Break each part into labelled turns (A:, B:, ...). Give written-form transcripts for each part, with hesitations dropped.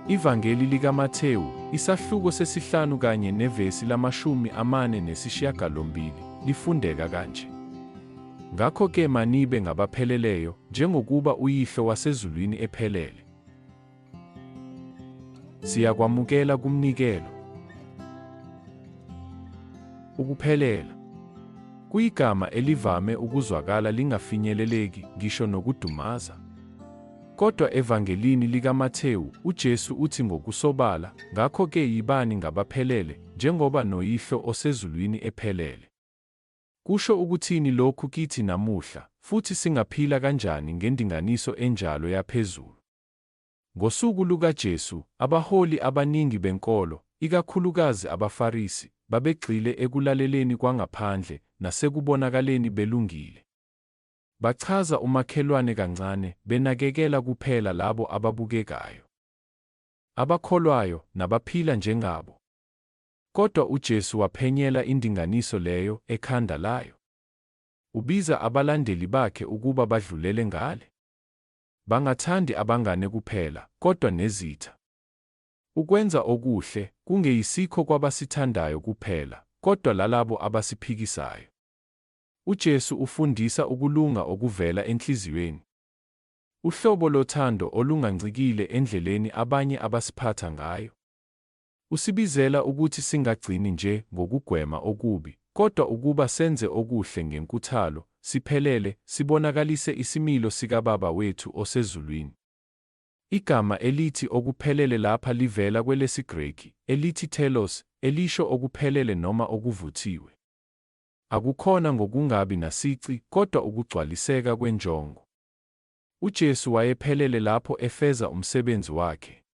A: Ivangeli likaMathewu, isahluko sesihlanu kanye nevesi lama-48 lifundeka kanje. Ngakho-ke manibe ngabapheleleyo, njengokuba uYihlo wasezulwini ephelele. Siyakwamukela kumnikelo. Ukuphelela kuyigama elivame ukuzwakala lingafinyeleleki ngisho nokudumaza. Kodwa evangelini likaMathewu, uJesu uthi ngokusobala, ngakho-ke yibani ngabaphelele, njengoba noYihlo osezulwini ephelele. Kusho ukuthini lokhu kithi namuhla, futhi singaphila kanjani ngendinganiso enjalo yaphezulu? Ngosuku lukaJesu, abaholi abaningi benkolo, ikakhulukazi abaFarisi, babegxile ekulaleleni kwangaphandle nasekubonakaleni belungile. Bachaza umakhelwane kancane, benakekela kuphela labo ababukekayo, abakholwayo nabaphila njengabo. Kodwa uJesu waphenyela indinganiso leyo ekhanda layo. Ubiza abalandeli bakhe ukuba badlulele ngale. Bangathandi abangane kuphela, kodwa nezitha. Ukwenza okuhle kungeyisikho kwabasithandayo kuphela, kodwa lalabo abasiphikisayo. uJesu ufundisa ukulunga okuvela enhliziyweni. Uhlobo lothando olungancikile endleleni abanye abasiphatha ngayo. Usibizela ukuthi singagcini nje ngokugwema okubi, kodwa ukuba senze okuhle ngenkuthalo, siphelele, sibonakalise isimilo sikaBaba wethu osezulwini. Igama elithi okuphelele lapha livela kwelesiGreki, elithi telos, elisho okuphelele noma okuvuthiwe. Akukhona ngokungabi nasici, kodwa ukugcwaliseka kwenjongo. uJesu wayephelele lapho efeza umsebenzi wakhe,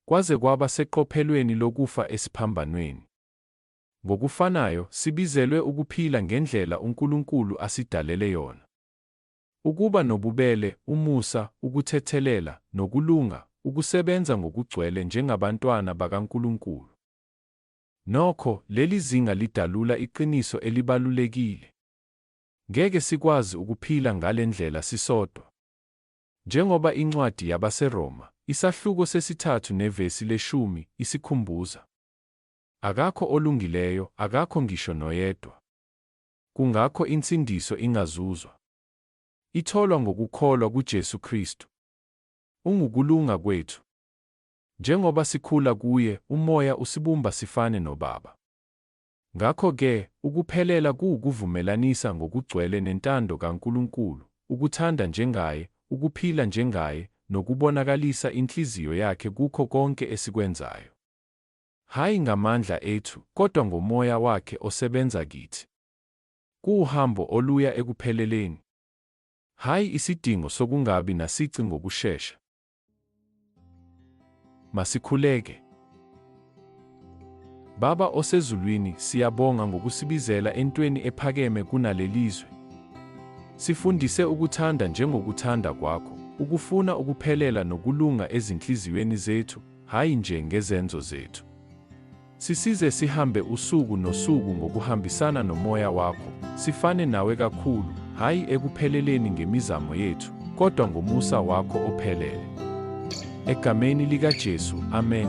A: kwaze kwaba seqophelweni lokufa esiphambanweni. Ngokufanayo, sibizelwe ukuphila ngendlela uNkulunkulu asidalele yona. Ukuba nobubele, umusa, ukuthethelela, nokulunga, ukusebenza ngokugcwele njengabantwana bakaNkulunkulu. Nokho, leli zinga lidalula iqiniso elibalulekile. Ngeke sikwazi ukuphila ngale ndlela sisodwa. Njengoba incwadi yabaseRoma, isahluko sesithathu nevesi le-10 isikhumbuza. Akakho olungileyo, akakho ngisho noyedwa. Kungakho insindiso ingazuzwa. Itholwa ngokukholwa kuJesu Kristu. Ungukulunga kwethu. Njengoba sikhula kuye, uMoya usibumba sifane noBaba. Ngakho-ke, ukuphelela kuwukuvumelanisa ngokugcwele nentando kaNkulunkulu, ukuthanda njengaye, ukuphila njengaye, nokubonakalisa inhliziyo yakhe kukho konke esikwenzayo. Hayi ngamandla ethu, kodwa ngoMoya wakhe osebenza kithi. Kuwuhambo oluya ekupheleleni. Hayi isidingo sokungabi nasici ngokushesha. Masikhuleke. Baba osezulwini, siyabonga ngokusibizela entweni ephakeme kunalelizwe. Sifundise ukuthanda njengokuthanda kwakho, ukufuna ukuphelela nokulunga ezinhliziyweni zethu, hayi nje ngezenzo zethu. Sisize sihambe usuku nosuku ngokuhambisana noMoya wakho, sifane nawe kakhulu, hayi ekupheleleni ngemizamo yethu, kodwa ngomusa wakho ophelele. Egameni likaJesu, amen.